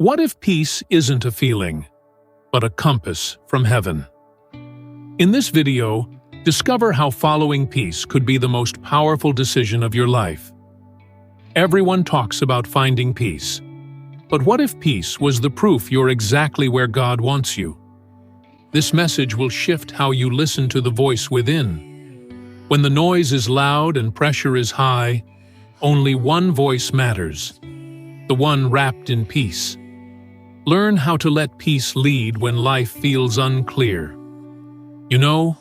What if peace isn't a feeling, but a compass from heaven? In this video, discover how following peace could be the most powerful decision of your life. Everyone talks about finding peace, but what if peace was the proof you're exactly where God wants you? This message will shift how you listen to the voice within. When the noise is loud and pressure is high, only one voice matters, the one wrapped in peace. Learn how to let peace lead when life feels unclear. You know,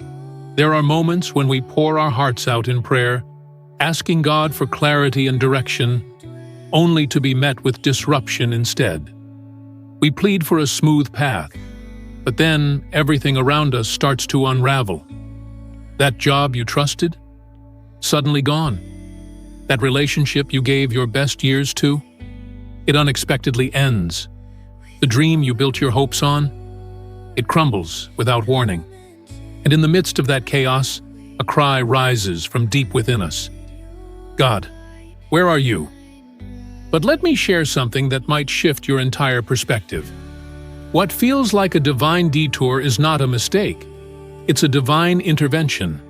there are moments when we pour our hearts out in prayer, asking God for clarity and direction, only to be met with disruption instead. We plead for a smooth path, but then everything around us starts to unravel. That job you trusted? Suddenly gone. That relationship you gave your best years to? It unexpectedly ends. The dream you built your hopes on? It crumbles without warning. And in the midst of that chaos, a cry rises from deep within us. God, where are you? But let me share something that might shift your entire perspective. What feels like a divine detour is not a mistake. It's a divine intervention.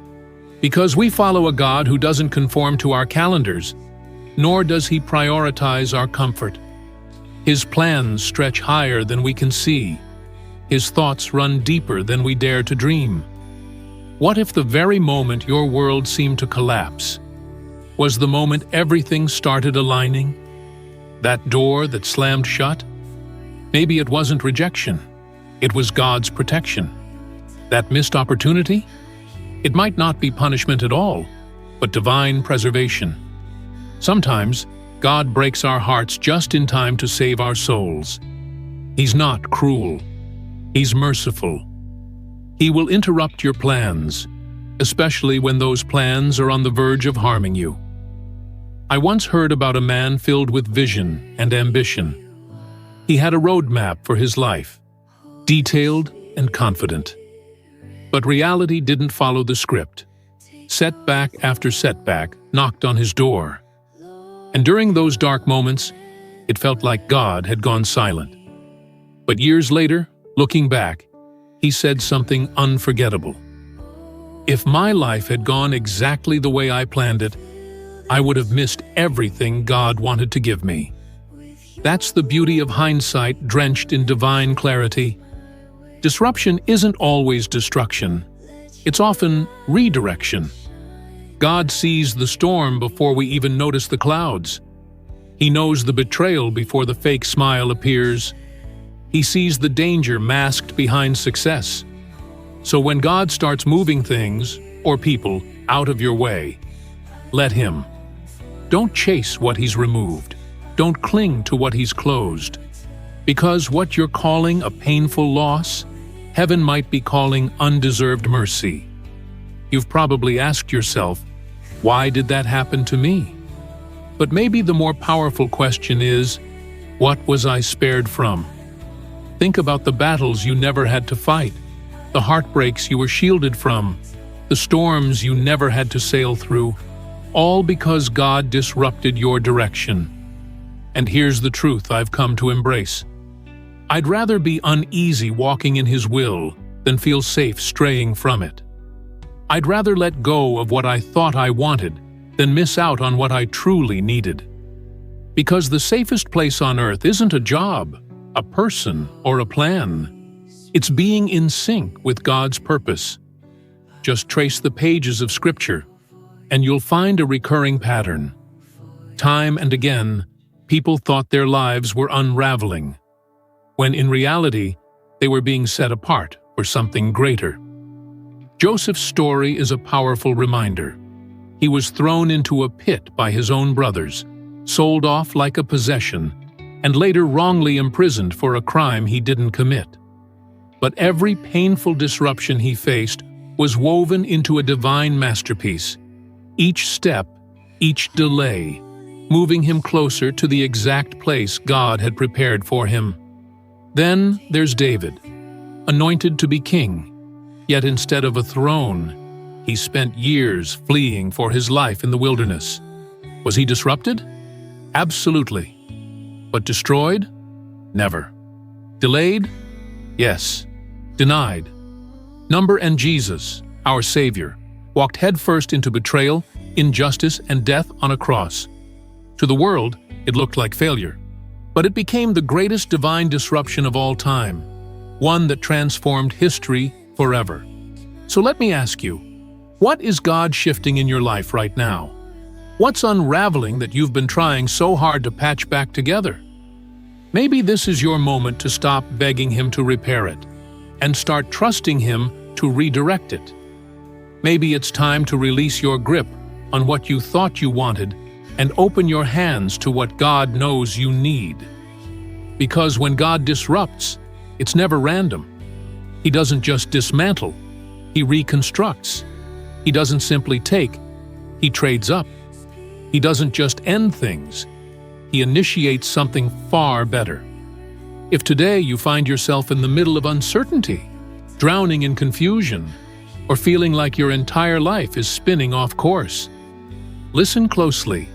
Because we follow a God who doesn't conform to our calendars, nor does he prioritize our comfort. His plans stretch higher than we can see. His thoughts run deeper than we dare to dream. What if the very moment your world seemed to collapse was the moment everything started aligning? That door that slammed shut? Maybe it wasn't rejection. It was God's protection. That missed opportunity? It might not be punishment at all, but divine preservation. Sometimes, God breaks our hearts just in time to save our souls. He's not cruel. He's merciful. He will interrupt your plans, especially when those plans are on the verge of harming you. I once heard about a man filled with vision and ambition. He had a roadmap for his life, detailed and confident. But reality didn't follow the script. Setback after setback knocked on his door. And during those dark moments, it felt like God had gone silent. But years later, looking back, he said something unforgettable. If my life had gone exactly the way I planned it, I would have missed everything God wanted to give me. That's the beauty of hindsight drenched in divine clarity. Disruption isn't always destruction. It's often redirection. God sees the storm before we even notice the clouds. He knows the betrayal before the fake smile appears. He sees the danger masked behind success. So when God starts moving things, or people, out of your way, let him. Don't chase what he's removed. Don't cling to what he's closed. Because what you're calling a painful loss, heaven might be calling undeserved mercy. You've probably asked yourself, why did that happen to me? But maybe the more powerful question is, what was I spared from? Think about the battles you never had to fight, the heartbreaks you were shielded from, the storms you never had to sail through, all because God disrupted your direction. And here's the truth I've come to embrace. I'd rather be uneasy walking in his will than feel safe straying from it. I'd rather let go of what I thought I wanted than miss out on what I truly needed. Because the safest place on earth isn't a job, a person, or a plan. It's being in sync with God's purpose. Just trace the pages of Scripture, and you'll find a recurring pattern. Time and again, people thought their lives were unraveling, when in reality, they were being set apart for something greater. Joseph's story is a powerful reminder. He was thrown into a pit by his own brothers, sold off like a possession, and later wrongly imprisoned for a crime he didn't commit. But every painful disruption he faced was woven into a divine masterpiece. Each step, each delay, moving him closer to the exact place God had prepared for him. Then there's David, anointed to be king. Yet instead of a throne, he spent years fleeing for his life in the wilderness. Was he disrupted? Absolutely. But destroyed? Never. Delayed? Yes. Denied. Number and Jesus, our Savior, walked headfirst into betrayal, injustice, and death on a cross. To the world, it looked like failure. But it became the greatest divine disruption of all time, one that transformed history forever. So let me ask you, what is God shifting in your life right now? What's unraveling that you've been trying so hard to patch back together? Maybe this is your moment to stop begging Him to repair it and start trusting Him to redirect it. Maybe it's time to release your grip on what you thought you wanted and open your hands to what God knows you need. Because when God disrupts, it's never random. He doesn't just dismantle, He reconstructs. He doesn't simply take, He trades up. He doesn't just end things, He initiates something far better. If today you find yourself in the middle of uncertainty, drowning in confusion, or feeling like your entire life is spinning off course, listen closely.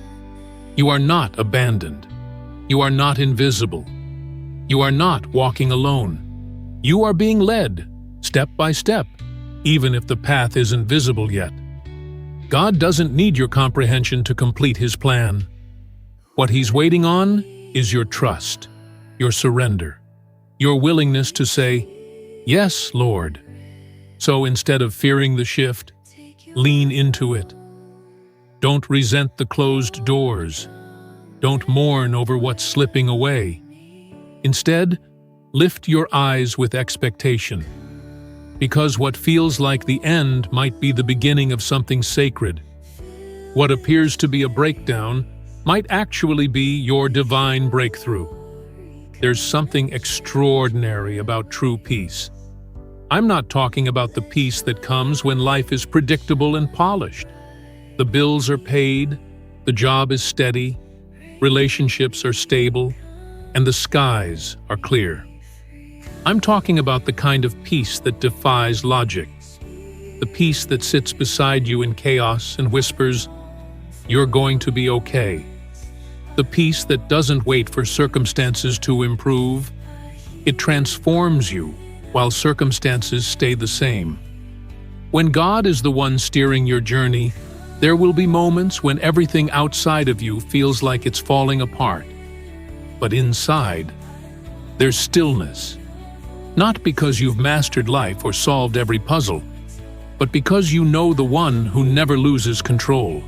You are not abandoned. You are not invisible. You are not walking alone. You are being led, step by step, even if the path isn't visible yet. God doesn't need your comprehension to complete His plan. What He's waiting on is your trust, your surrender, your willingness to say, "Yes, Lord." So instead of fearing the shift, lean into it. Don't resent the closed doors. Don't mourn over what's slipping away. Instead, lift your eyes with expectation. Because what feels like the end might be the beginning of something sacred. What appears to be a breakdown might actually be your divine breakthrough. There's something extraordinary about true peace. I'm not talking about the peace that comes when life is predictable and polished. The bills are paid, the job is steady, relationships are stable, and the skies are clear. I'm talking about the kind of peace that defies logic. The peace that sits beside you in chaos and whispers, "You're going to be okay." The peace that doesn't wait for circumstances to improve. It transforms you while circumstances stay the same. When God is the one steering your journey, there will be moments when everything outside of you feels like it's falling apart. But inside, there's stillness. Not because you've mastered life or solved every puzzle, but because you know the one who never loses control.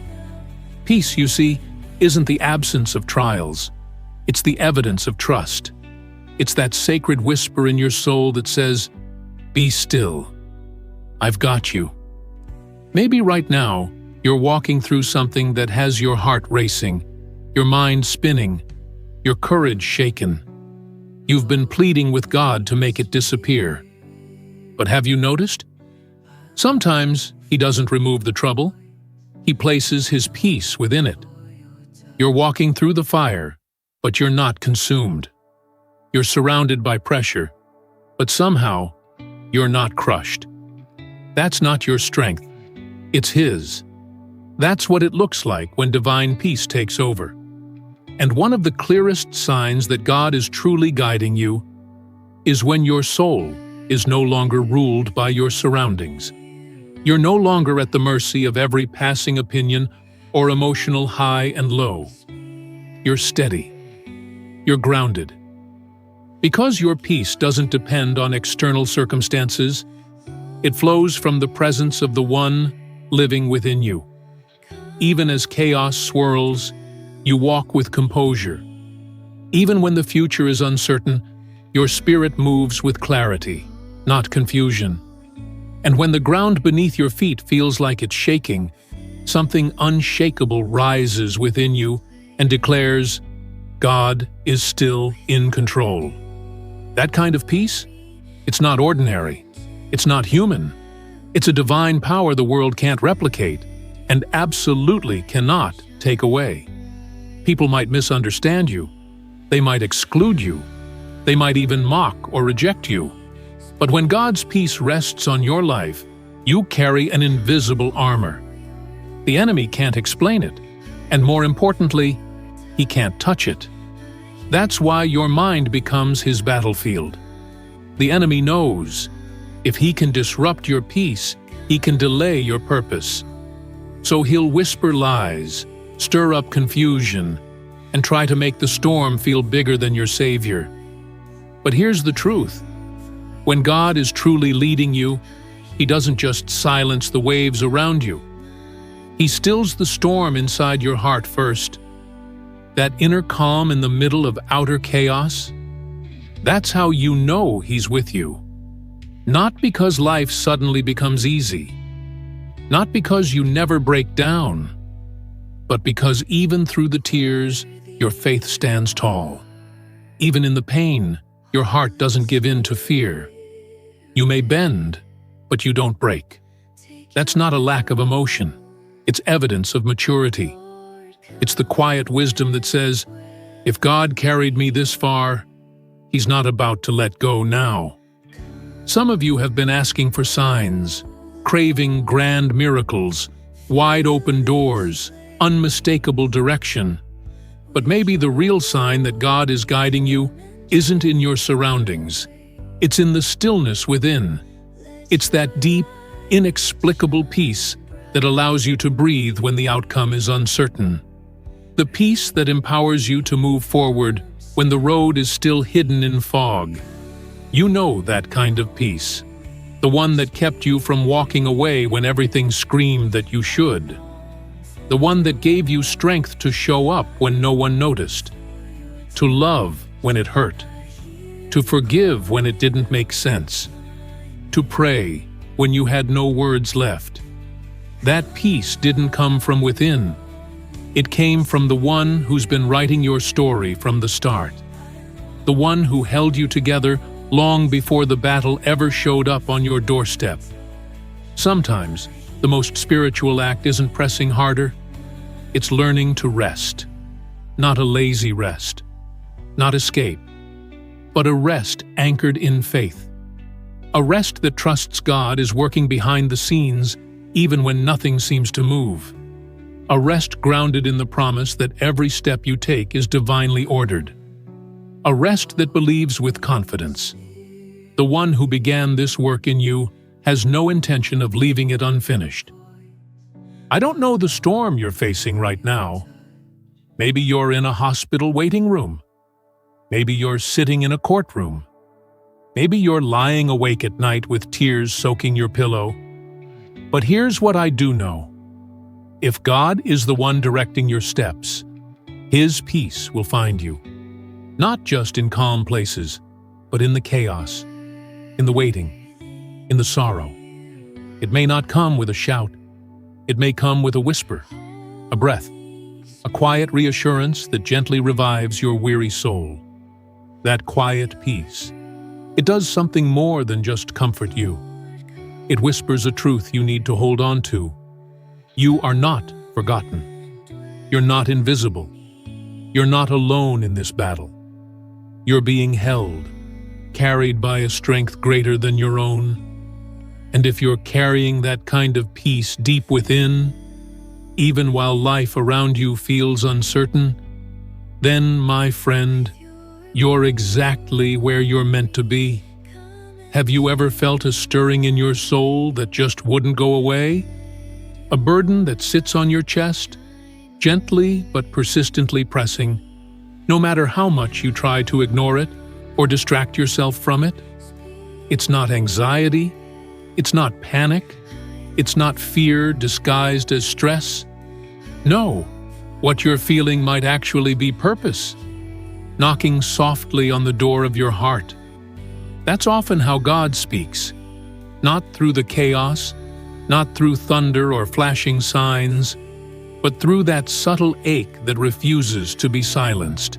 Peace, you see, isn't the absence of trials. It's the evidence of trust. It's that sacred whisper in your soul that says, "Be still. I've got you." Maybe right now, you're walking through something that has your heart racing, your mind spinning, your courage shaken. You've been pleading with God to make it disappear. But have you noticed? Sometimes He doesn't remove the trouble. He places His peace within it. You're walking through the fire, but you're not consumed. You're surrounded by pressure, but somehow you're not crushed. That's not your strength. It's His. That's what it looks like when divine peace takes over. And one of the clearest signs that God is truly guiding you is when your soul is no longer ruled by your surroundings. You're no longer at the mercy of every passing opinion or emotional high and low. You're steady. You're grounded. Because your peace doesn't depend on external circumstances, it flows from the presence of the one living within you. Even as chaos swirls, you walk with composure. Even when the future is uncertain, your spirit moves with clarity, not confusion. And when the ground beneath your feet feels like it's shaking, something unshakable rises within you and declares, "God is still in control." That kind of peace? It's not ordinary. It's not human. It's a divine power the world can't replicate and absolutely cannot take away. People might misunderstand you. They might exclude you. They might even mock or reject you. But when God's peace rests on your life, you carry an invisible armor. The enemy can't explain it, and more importantly, he can't touch it. That's why your mind becomes his battlefield. The enemy knows if he can disrupt your peace, he can delay your purpose. So he'll whisper lies, stir up confusion, and try to make the storm feel bigger than your Savior. But here's the truth. When God is truly leading you, he doesn't just silence the waves around you. He stills the storm inside your heart first. That inner calm in the middle of outer chaos, that's how you know he's with you. Not because life suddenly becomes easy, not because you never break down, but because even through the tears, your faith stands tall. Even in the pain, your heart doesn't give in to fear. You may bend, but you don't break. That's not a lack of emotion. It's evidence of maturity. It's the quiet wisdom that says, if God carried me this far, he's not about to let go now. Some of you have been asking for signs, craving grand miracles, wide-open doors, unmistakable direction. But maybe the real sign that God is guiding you isn't in your surroundings. It's in the stillness within. It's that deep, inexplicable peace that allows you to breathe when the outcome is uncertain. The peace that empowers you to move forward when the road is still hidden in fog. You know that kind of peace. The one that kept you from walking away when everything screamed that you should. The one that gave you strength to show up when no one noticed. To love when it hurt. To forgive when it didn't make sense. To pray when you had no words left. That peace didn't come from within. It came from the one who's been writing your story from the start. The one who held you together long before the battle ever showed up on your doorstep. Sometimes, the most spiritual act isn't pressing harder. It's learning to rest. Not a lazy rest. Not escape. But a rest anchored in faith. A rest that trusts God is working behind the scenes even when nothing seems to move. A rest grounded in the promise that every step you take is divinely ordered. A rest that believes with confidence. The one who began this work in you has no intention of leaving it unfinished. I don't know the storm you're facing right now. Maybe you're in a hospital waiting room. Maybe you're sitting in a courtroom. Maybe you're lying awake at night with tears soaking your pillow. But here's what I do know. If God is the one directing your steps, his peace will find you. Not just in calm places, but in the chaos, in the waiting, in the sorrow. It may not come with a shout. It may come with a whisper, a breath, a quiet reassurance that gently revives your weary soul. That quiet peace. It does something more than just comfort you. It whispers a truth you need to hold on to. You are not forgotten. You're not invisible. You're not alone in this battle. You're being held, carried by a strength greater than your own. And if you're carrying that kind of peace deep within, even while life around you feels uncertain, then, my friend, you're exactly where you're meant to be. Have you ever felt a stirring in your soul that just wouldn't go away? A burden that sits on your chest, gently but persistently pressing, no matter how much you try to ignore it or distract yourself from it? It's not anxiety. It's not panic. It's not fear disguised as stress. No, what you're feeling might actually be purpose, knocking softly on the door of your heart. That's often how God speaks, not through the chaos, not through thunder or flashing signs, but through that subtle ache that refuses to be silenced.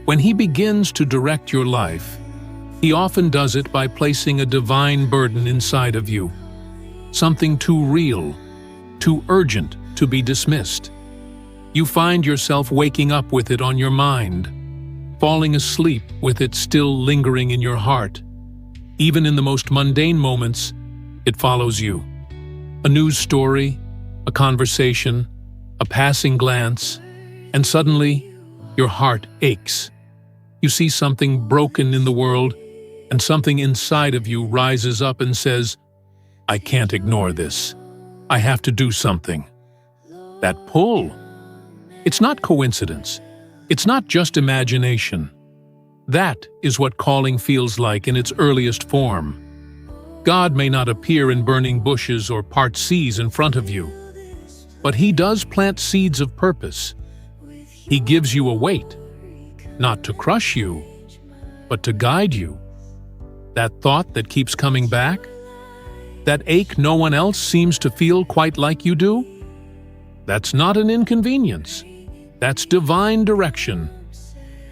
When he begins to direct your life, he often does it by placing a divine burden inside of you, something too real, too urgent to be dismissed. You find yourself waking up with it on your mind, falling asleep with it still lingering in your heart. Even in the most mundane moments, it follows you. A news story, a conversation, a passing glance, and suddenly your heart aches. You see something broken in the world, and something inside of you rises up and says, "I can't ignore this. I have to do something." That pull. It's not coincidence. It's not just imagination. That is what calling feels like in its earliest form. God may not appear in burning bushes or part seas in front of you, but He does plant seeds of purpose. He gives you a weight, not to crush you, but to guide you. That thought that keeps coming back? That ache no one else seems to feel quite like you do? That's not an inconvenience. That's divine direction.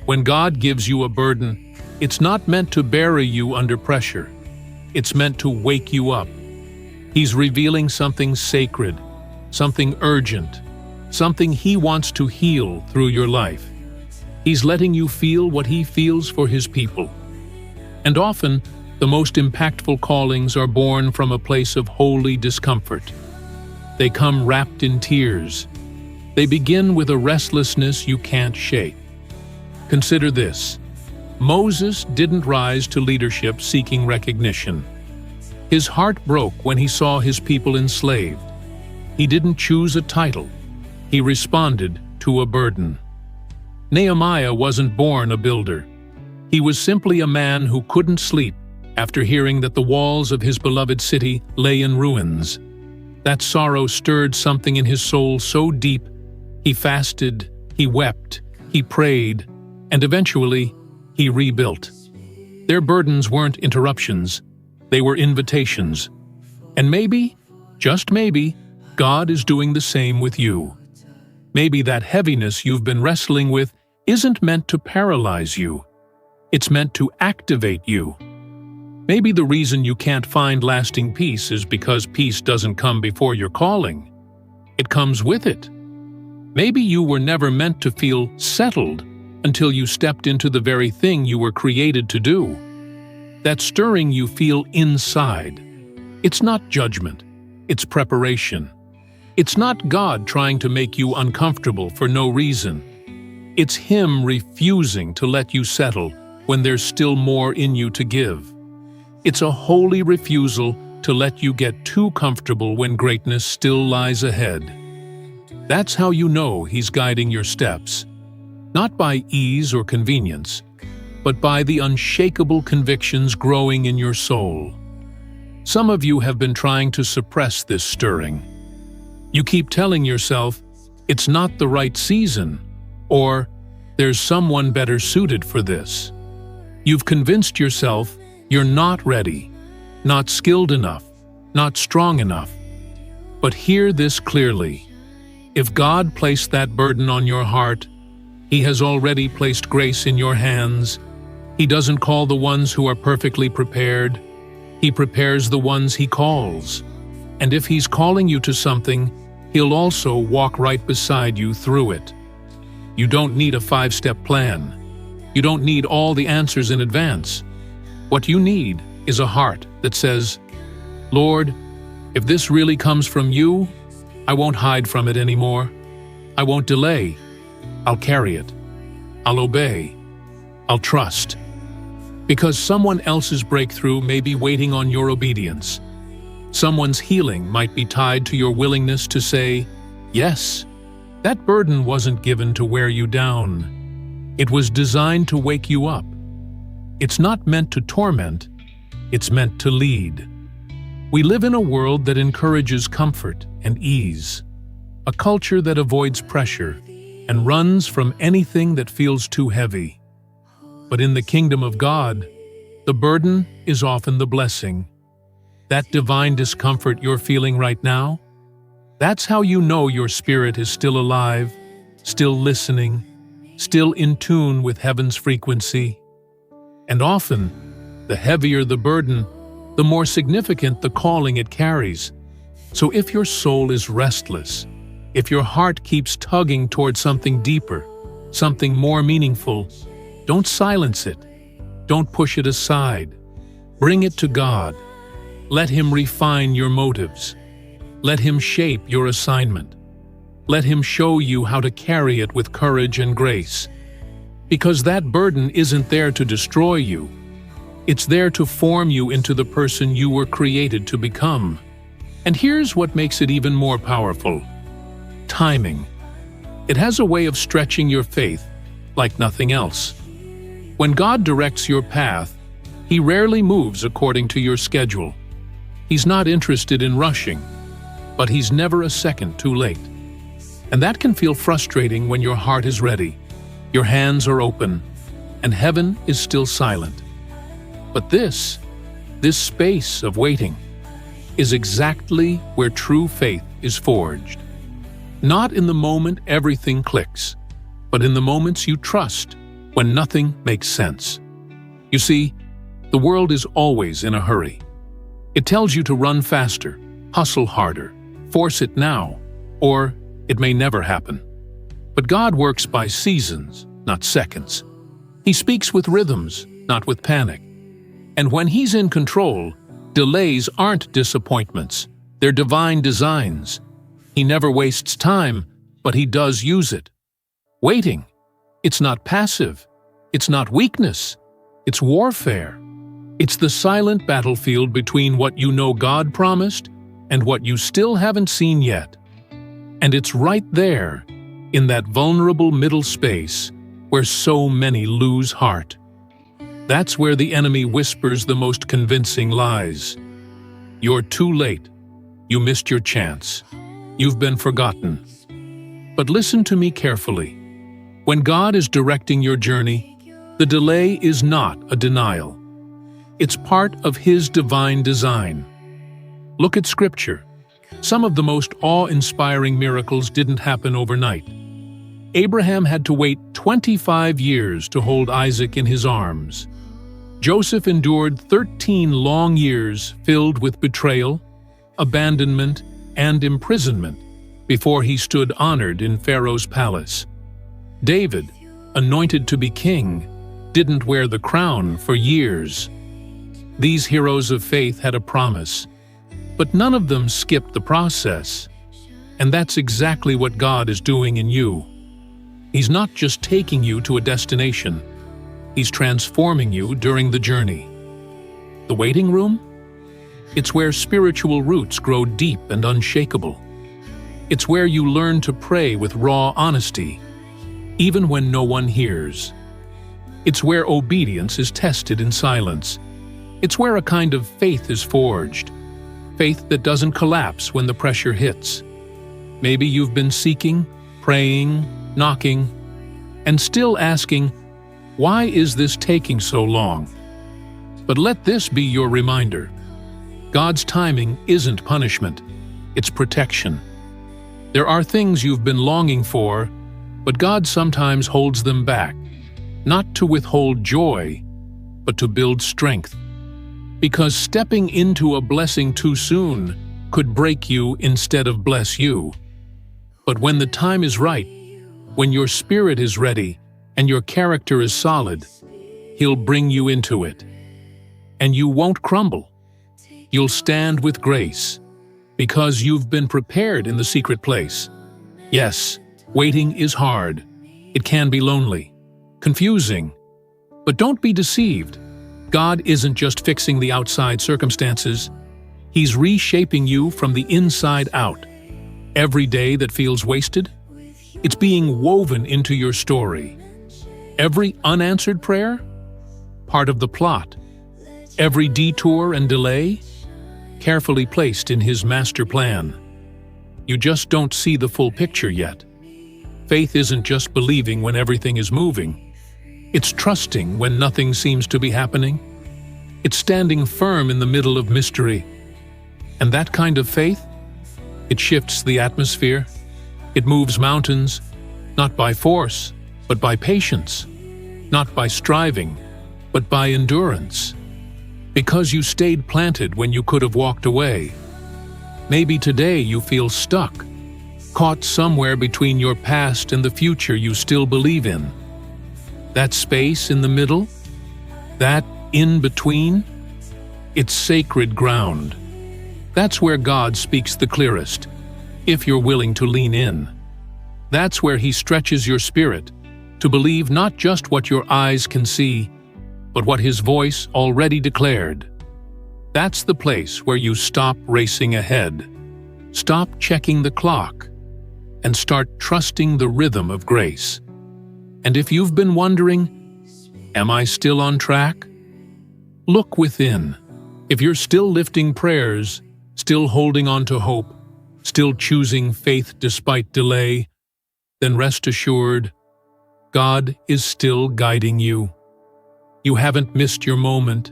When God gives you a burden, it's not meant to bury you under pressure. It's meant to wake you up. He's revealing something sacred, something urgent, something He wants to heal through your life. He's letting you feel what He feels for His people. And often, the most impactful callings are born from a place of holy discomfort. They come wrapped in tears. They begin with a restlessness you can't shake. Consider this. Moses didn't rise to leadership seeking recognition. His heart broke when he saw his people enslaved. He didn't choose a title. He responded to a burden. Nehemiah wasn't born a builder. He was simply a man who couldn't sleep after hearing that the walls of his beloved city lay in ruins. That sorrow stirred something in his soul so deep, he fasted, he wept, he prayed, and eventually, he rebuilt. Their burdens weren't interruptions, they were invitations. And maybe, just maybe, God is doing the same with you. Maybe that heaviness you've been wrestling with isn't meant to paralyze you. It's meant to activate you. Maybe the reason you can't find lasting peace is because peace doesn't come before your calling. It comes with it. Maybe you were never meant to feel settled until you stepped into the very thing you were created to do. That stirring you feel inside. It's not judgment. It's preparation. It's not God trying to make you uncomfortable for no reason. It's Him refusing to let you settle when there's still more in you to give. It's a holy refusal to let you get too comfortable when greatness still lies ahead. That's how you know He's guiding your steps. Not by ease or convenience, but by the unshakable convictions growing in your soul. Some of you have been trying to suppress this stirring. You keep telling yourself, it's not the right season, or there's someone better suited for this. You've convinced yourself you're not ready, not skilled enough, not strong enough. But hear this clearly. If God placed that burden on your heart, He has already placed grace in your hands. He doesn't call the ones who are perfectly prepared. He prepares the ones He calls. And if He's calling you to something, He'll also walk right beside you through it. You don't need a 5-step plan. You don't need all the answers in advance. What you need is a heart that says, "Lord, if this really comes from You, I won't hide from it anymore. I won't delay. I'll carry it. I'll obey. I'll trust." Because someone else's breakthrough may be waiting on your obedience. Someone's healing might be tied to your willingness to say, "Yes." That burden wasn't given to wear you down. It was designed to wake you up. It's not meant to torment. It's meant to lead. We live in a world that encourages comfort and ease, a culture that avoids pressure and runs from anything that feels too heavy. But in the kingdom of God, the burden is often the blessing. That divine discomfort you're feeling right now, that's how you know your spirit is still alive, still listening, still in tune with heaven's frequency. And often, the heavier the burden, the more significant the calling it carries. So if your soul is restless, if your heart keeps tugging toward something deeper, something more meaningful, don't silence it. Don't push it aside. Bring it to God. Let Him refine your motives. Let Him shape your assignment. Let Him show you how to carry it with courage and grace. Because that burden isn't there to destroy you. It's there to form you into the person you were created to become. And here's what makes it even more powerful. Timing. It has a way of stretching your faith like nothing else. When God directs your path, He rarely moves according to your schedule. He's not interested in rushing, but He's never a second too late. And that can feel frustrating when your heart is ready, your hands are open, and heaven is still silent. But this space of waiting, is exactly where true faith is forged. Not in the moment everything clicks, but in the moments you trust when nothing makes sense. You see, the world is always in a hurry. It tells you to run faster, hustle harder, force it now, or it may never happen. But God works by seasons, not seconds. He speaks with rhythms, not with panic. And when He's in control, delays aren't disappointments, they're divine designs. He never wastes time, but He does use it. Waiting, it's not passive, it's not weakness, it's warfare. It's the silent battlefield between what you know God promised and what you still haven't seen yet. And it's right there, in that vulnerable middle space, where so many lose heart. That's where the enemy whispers the most convincing lies. You're too late. You missed your chance. You've been forgotten. But listen to me carefully. When God is directing your journey, the delay is not a denial. It's part of His divine design. Look at Scripture. Some of the most awe-inspiring miracles didn't happen overnight. Abraham had to wait 25 years to hold Isaac in his arms. Joseph endured 13 long years filled with betrayal, abandonment, and imprisonment before he stood honored in Pharaoh's palace. David, anointed to be king, didn't wear the crown for years. These heroes of faith had a promise, but none of them skipped the process. And that's exactly what God is doing in you. He's not just taking you to a destination. He's transforming you during the journey. The waiting room? It's where spiritual roots grow deep and unshakable. It's where you learn to pray with raw honesty, even when no one hears. It's where obedience is tested in silence. It's where a kind of faith is forged, faith that doesn't collapse when the pressure hits. Maybe you've been seeking, praying, knocking, and still asking, why is this taking so long? But let this be your reminder. God's timing isn't punishment, it's protection. There are things you've been longing for, but God sometimes holds them back, not to withhold joy, but to build strength. Because stepping into a blessing too soon could break you instead of bless you. But when the time is right, when your spirit is ready and your character is solid, He'll bring you into it. And you won't crumble. You'll stand with grace, because you've been prepared in the secret place. Yes, waiting is hard. It can be lonely, confusing. But don't be deceived. God isn't just fixing the outside circumstances. He's reshaping you from the inside out. Every day that feels wasted, it's being woven into your story. Every unanswered prayer, part of the plot. Every detour and delay, carefully placed in His master plan. You just don't see the full picture yet. Faith isn't just believing when everything is moving. It's trusting when nothing seems to be happening. It's standing firm in the middle of mystery. And that kind of faith, it shifts the atmosphere. It moves mountains, not by force, but by patience. Not by striving, but by endurance. Because you stayed planted when you could have walked away. Maybe today you feel stuck, caught somewhere between your past and the future you still believe in. That space in the middle, that in between, it's sacred ground. That's where God speaks the clearest, if you're willing to lean in. That's where He stretches your spirit, to believe not just what your eyes can see, but what His voice already declared. That's the place where you stop racing ahead, stop checking the clock, and start trusting the rhythm of grace. And if you've been wondering, am I still on track? Look within. If you're still lifting prayers, still holding on to hope, still choosing faith despite delay, then rest assured, God is still guiding you. You haven't missed your moment.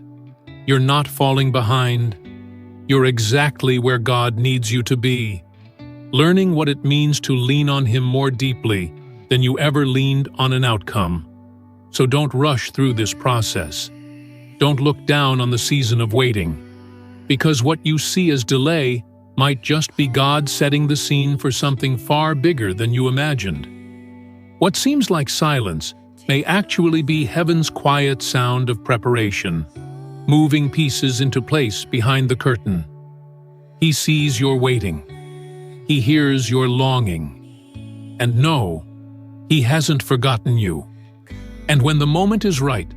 You're not falling behind. You're exactly where God needs you to be, learning what it means to lean on Him more deeply than you ever leaned on an outcome. So don't rush through this process. Don't look down on the season of waiting, because what you see as delay might just be God setting the scene for something far bigger than you imagined. What seems like silence may actually be heaven's quiet sound of preparation, moving pieces into place behind the curtain. He sees your waiting. He hears your longing. And no, He hasn't forgotten you. And when the moment is right,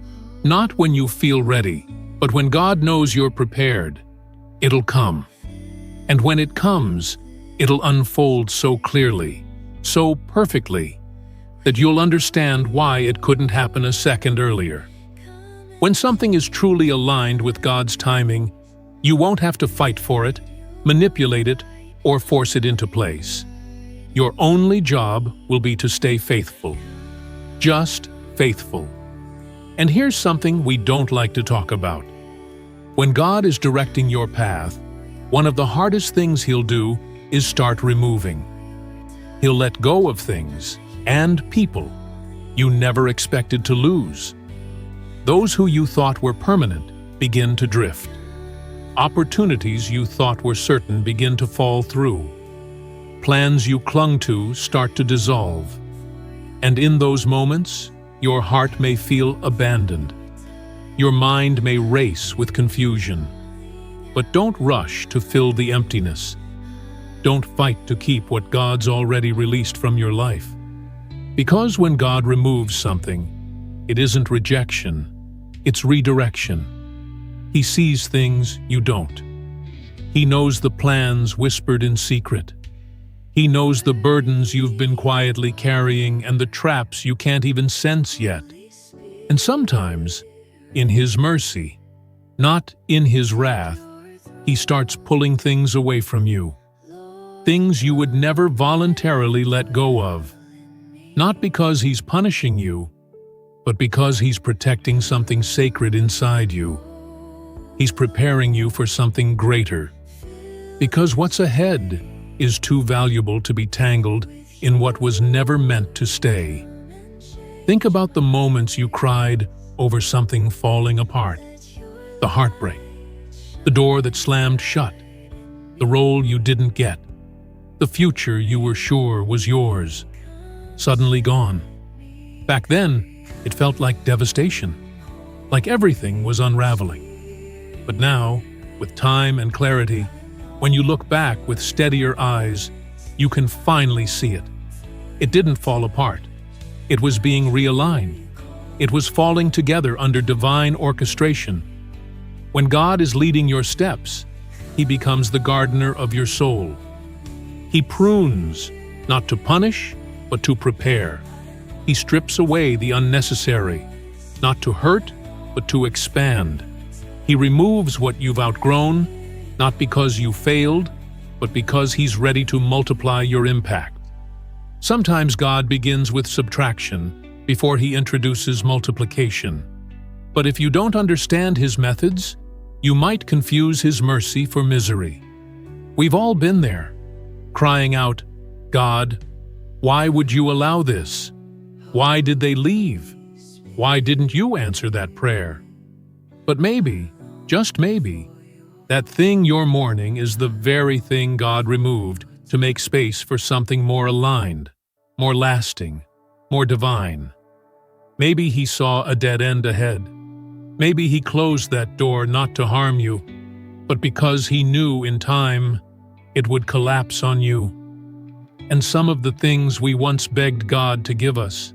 not when you feel ready, but when God knows you're prepared, it'll come. And when it comes, it'll unfold so clearly, so perfectly, that you'll understand why it couldn't happen a second earlier. When something is truly aligned with God's timing, you won't have to fight for it, manipulate it, or force it into place. Your only job will be to stay faithful. Just faithful. And here's something we don't like to talk about. When God is directing your path, one of the hardest things He'll do is start removing. He'll let go of things and people you never expected to lose. Those who you thought were permanent begin to drift. Opportunities you thought were certain begin to fall through. Plans you clung to start to dissolve. And in those moments, your heart may feel abandoned. Your mind may race with confusion. But don't rush to fill the emptiness. Don't fight to keep what God's already released from your life. Because when God removes something, it isn't rejection, it's redirection. He sees things you don't. He knows the plans whispered in secret. He knows the burdens you've been quietly carrying and the traps you can't even sense yet. And sometimes, in His mercy, not in His wrath, He starts pulling things away from you. Things you would never voluntarily let go of. Not because He's punishing you, but because He's protecting something sacred inside you. He's preparing you for something greater. Because what's ahead is too valuable to be tangled in what was never meant to stay. Think about the moments you cried over something falling apart. The heartbreak. The door that slammed shut. The role you didn't get. The future you were sure was yours. Suddenly gone. Back then, it felt like devastation. Like everything was unraveling. But now, with time and clarity, when you look back with steadier eyes, you can finally see it. It didn't fall apart. It was being realigned. It was falling together under divine orchestration. When God is leading your steps, He becomes the gardener of your soul. He prunes, not to punish, but to prepare. He strips away the unnecessary, not to hurt, but to expand. He removes what you've outgrown, not because you failed, but because He's ready to multiply your impact. Sometimes God begins with subtraction before He introduces multiplication. But if you don't understand His methods, you might confuse His mercy for misery. We've all been there, crying out, "God, why would you allow this? Why did they leave? Why didn't you answer that prayer?" But maybe, just maybe, that thing you're mourning is the very thing God removed to make space for something more aligned, more lasting, more divine. Maybe He saw a dead end ahead. Maybe He closed that door not to harm you, but because He knew in time it would collapse on you. And some of the things we once begged God to give us,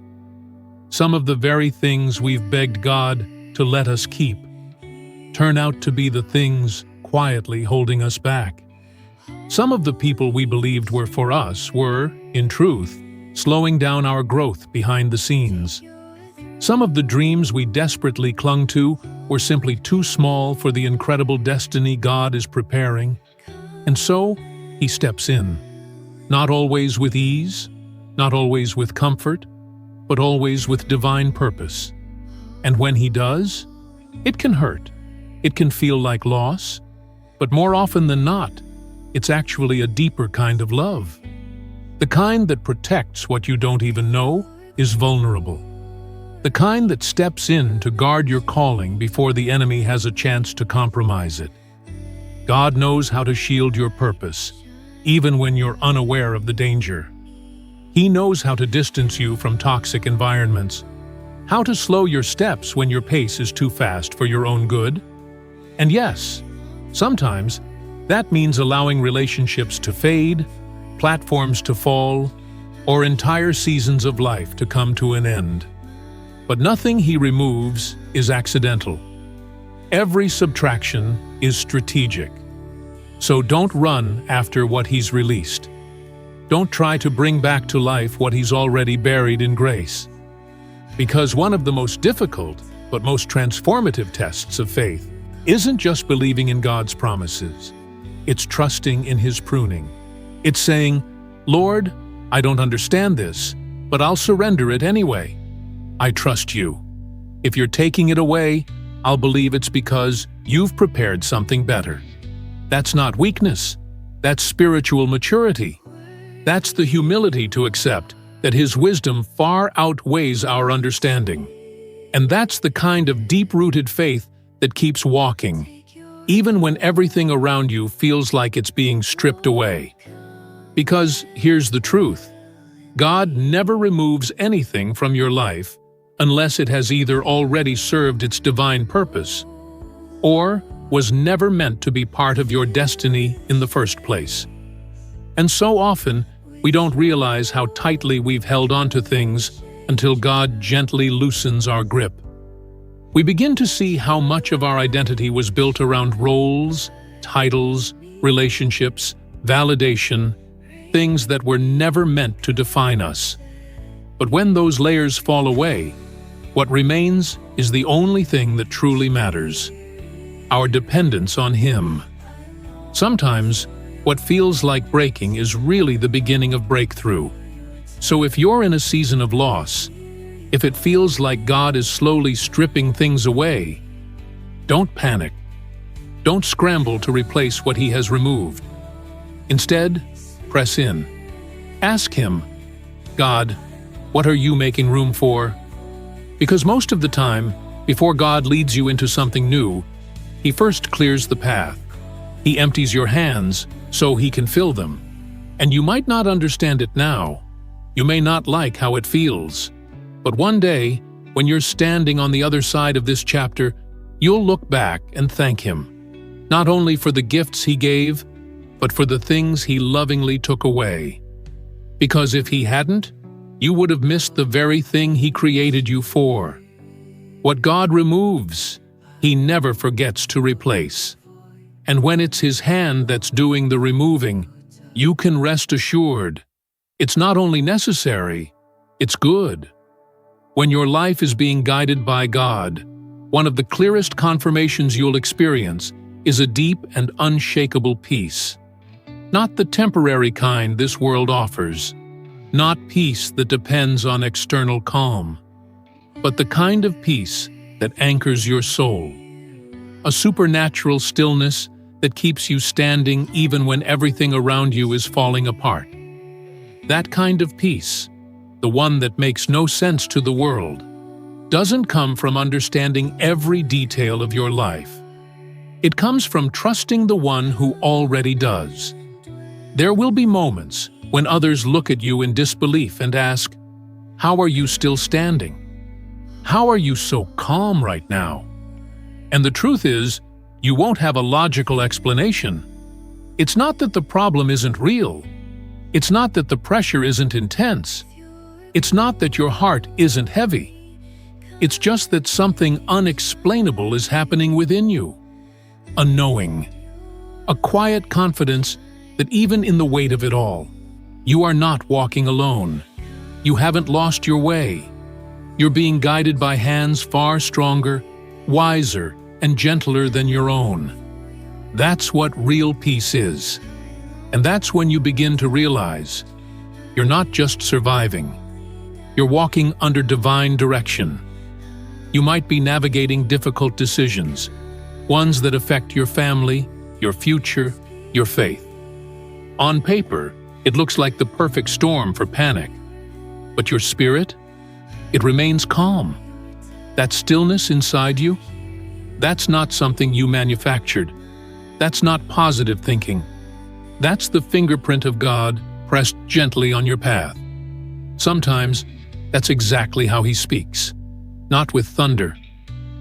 some of the very things we've begged God to let us keep turn out to be the things quietly holding us back. Some of the people we believed were for us were, in truth, slowing down our growth behind the scenes. Some of the dreams we desperately clung to were simply too small for the incredible destiny God is preparing. And so, He steps in. Not always with ease, not always with comfort, but always with divine purpose. And when He does, it can hurt. It can feel like loss. But more often than not, it's actually a deeper kind of love. The kind that protects what you don't even know is vulnerable. The kind that steps in to guard your calling before the enemy has a chance to compromise it. God knows how to shield your purpose, even when you're unaware of the danger. He knows how to distance you from toxic environments, how to slow your steps when your pace is too fast for your own good. And yes, sometimes that means allowing relationships to fade, platforms to fall, or entire seasons of life to come to an end. But nothing He removes is accidental. Every subtraction is strategic. So don't run after what He's released. Don't try to bring back to life what He's already buried in grace. Because one of the most difficult, but most transformative tests of faith isn't just believing in God's promises. It's trusting in His pruning. It's saying, "Lord, I don't understand this, but I'll surrender it anyway. I trust You. If You're taking it away, I'll believe it's because You've prepared something better." That's not weakness. That's spiritual maturity. That's the humility to accept that His wisdom far outweighs our understanding. And that's the kind of deep-rooted faith that keeps walking, even when everything around you feels like it's being stripped away. Because here's the truth: God never removes anything from your life unless it has either already served its divine purpose or was never meant to be part of your destiny in the first place. And so often, we don't realize how tightly we've held onto things until God gently loosens our grip. We begin to see how much of our identity was built around roles, titles, relationships, validation, things that were never meant to define us. But when those layers fall away, what remains is the only thing that truly matters: our dependence on Him. Sometimes, what feels like breaking is really the beginning of breakthrough. So if you're in a season of loss, if it feels like God is slowly stripping things away, don't panic. Don't scramble to replace what He has removed. Instead, press in. Ask Him, "God, what are You making room for?" Because most of the time, before God leads you into something new, He first clears the path. He empties your hands so He can fill them. And you might not understand it now. You may not like how it feels. But one day, when you're standing on the other side of this chapter, you'll look back and thank Him, not only for the gifts He gave, but for the things He lovingly took away. Because if He hadn't, you would have missed the very thing He created you for. What God removes, He never forgets to replace. And when it's His hand that's doing the removing, you can rest assured it's not only necessary, it's good. When your life is being guided by God, one of the clearest confirmations you'll experience is a deep and unshakable peace. Not the temporary kind this world offers, not peace that depends on external calm, but the kind of peace that anchors your soul. A supernatural stillness that keeps you standing even when everything around you is falling apart. That kind of peace, the one that makes no sense to the world, doesn't come from understanding every detail of your life. It comes from trusting the one who already does. There will be moments when others look at you in disbelief and ask, "How are you still standing? How are you so calm right now?" And the truth is, you won't have a logical explanation. It's not that the problem isn't real. It's not that the pressure isn't intense. It's not that your heart isn't heavy. It's just that something unexplainable is happening within you. A knowing. A quiet confidence that even in the weight of it all, you are not walking alone. You haven't lost your way. You're being guided by hands far stronger, wiser, and gentler than your own. That's what real peace is. And that's when you begin to realize you're not just surviving. You're walking under divine direction. You might be navigating difficult decisions, ones that affect your family, your future, your faith. On paper, it looks like the perfect storm for panic. But your spirit? It remains calm. That stillness inside you? That's not something you manufactured. That's not positive thinking. That's the fingerprint of God pressed gently on your path. Sometimes, that's exactly how He speaks. Not with thunder,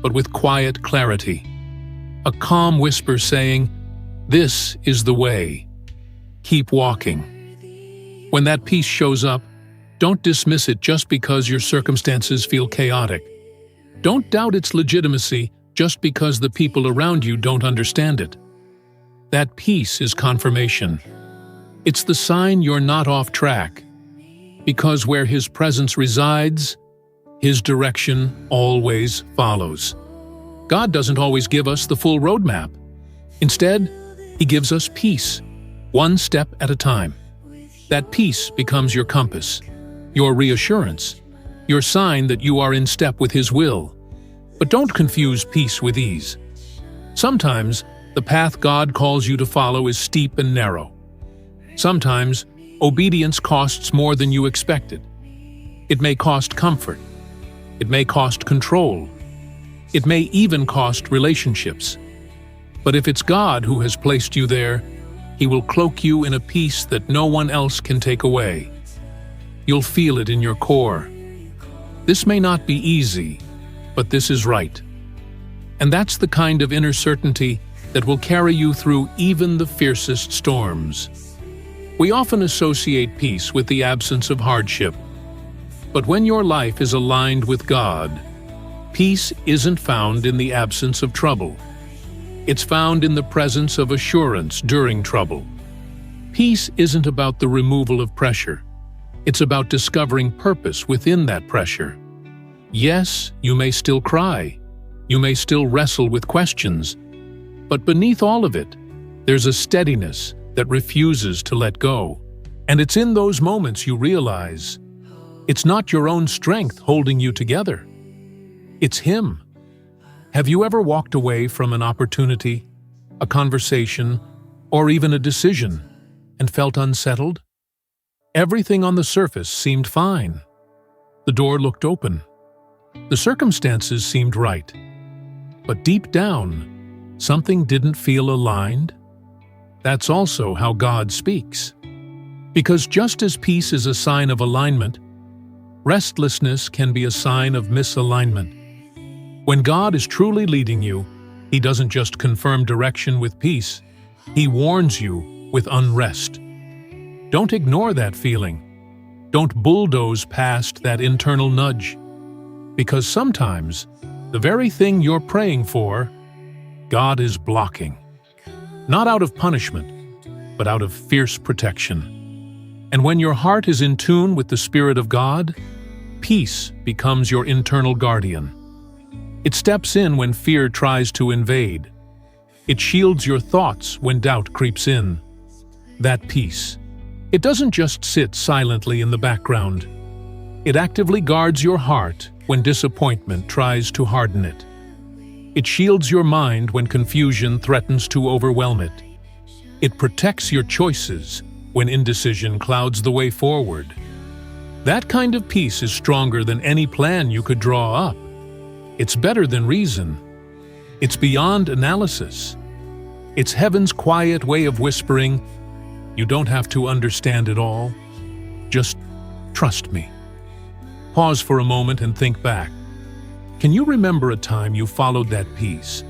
but with quiet clarity. A calm whisper saying, "This is the way. Keep walking." When that peace shows up, don't dismiss it just because your circumstances feel chaotic. Don't doubt its legitimacy just because the people around you don't understand it. That peace is confirmation. It's the sign you're not off track. Because where His presence resides, His direction always follows. God doesn't always give us the full roadmap. Instead, He gives us peace, one step at a time. That peace becomes your compass, your reassurance, your sign that you are in step with His will. But don't confuse peace with ease. Sometimes, the path God calls you to follow is steep and narrow. Sometimes, obedience costs more than you expected. It may cost comfort. It may cost control. It may even cost relationships. But if it's God who has placed you there, He will cloak you in a peace that no one else can take away. You'll feel it in your core. This may not be easy, but this is right. And that's the kind of inner certainty that will carry you through even the fiercest storms. We often associate peace with the absence of hardship. But when your life is aligned with God, peace isn't found in the absence of trouble. It's found in the presence of assurance during trouble. Peace isn't about the removal of pressure. It's about discovering purpose within that pressure. Yes, you may still cry. You may still wrestle with questions. But beneath all of it, there's a steadiness that refuses to let go. And it's in those moments you realize it's not your own strength holding you together. It's Him. Have you ever walked away from an opportunity, a conversation, or even a decision and felt unsettled? Everything on the surface seemed fine. The door looked open. The circumstances seemed right. But deep down, something didn't feel aligned. That's also how God speaks. Because just as peace is a sign of alignment, restlessness can be a sign of misalignment. When God is truly leading you, He doesn't just confirm direction with peace, He warns you with unrest. Don't ignore that feeling. Don't bulldoze past that internal nudge. Because sometimes, the very thing you're praying for, God is blocking. Not out of punishment, but out of fierce protection. And when your heart is in tune with the Spirit of God, peace becomes your internal guardian. It steps in when fear tries to invade. It shields your thoughts when doubt creeps in. That peace. It doesn't just sit silently in the background. It actively guards your heart when disappointment tries to harden it. It shields your mind when confusion threatens to overwhelm it. It protects your choices when indecision clouds the way forward. That kind of peace is stronger than any plan you could draw up. It's better than reason. It's beyond analysis. It's heaven's quiet way of whispering, "You don't have to understand it all. Just trust me." Pause for a moment and think back. Can you remember a time you followed that peace,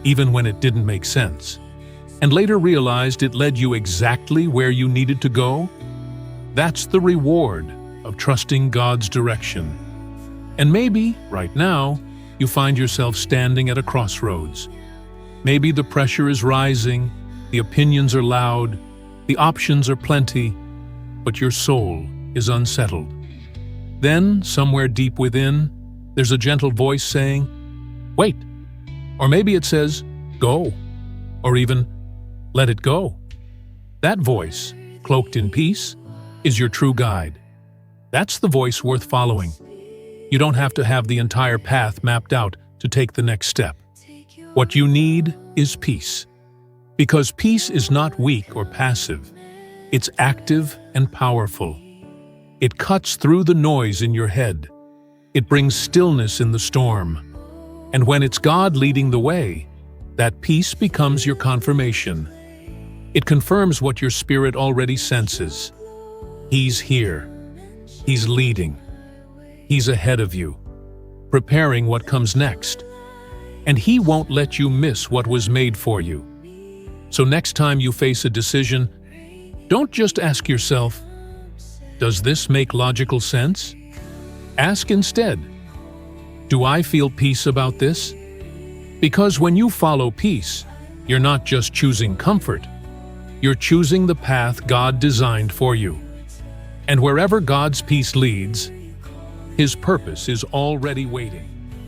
even when it didn't make sense, and later realized it led you exactly where you needed to go? That's the reward of trusting God's direction. And maybe, right now, you find yourself standing at a crossroads. Maybe the pressure is rising, the opinions are loud, the options are plenty, but your soul is unsettled. Then, somewhere deep within, there's a gentle voice saying, "Wait." Or maybe it says, "Go." Or even, "Let it go." That voice, cloaked in peace, is your true guide. That's the voice worth following. You don't have to have the entire path mapped out to take the next step. What you need is peace. Because peace is not weak or passive. It's active and powerful. It cuts through the noise in your head. It brings stillness in the storm. And when it's God leading the way, that peace becomes your confirmation. It confirms what your spirit already senses. He's here. He's leading. He's ahead of you, preparing what comes next. And He won't let you miss what was made for you. So next time you face a decision, don't just ask yourself, "Does this make logical sense?" Ask instead, "Do I feel peace about this?" Because when you follow peace, you're not just choosing comfort, you're choosing the path God designed for you. And wherever God's peace leads, His purpose is already waiting.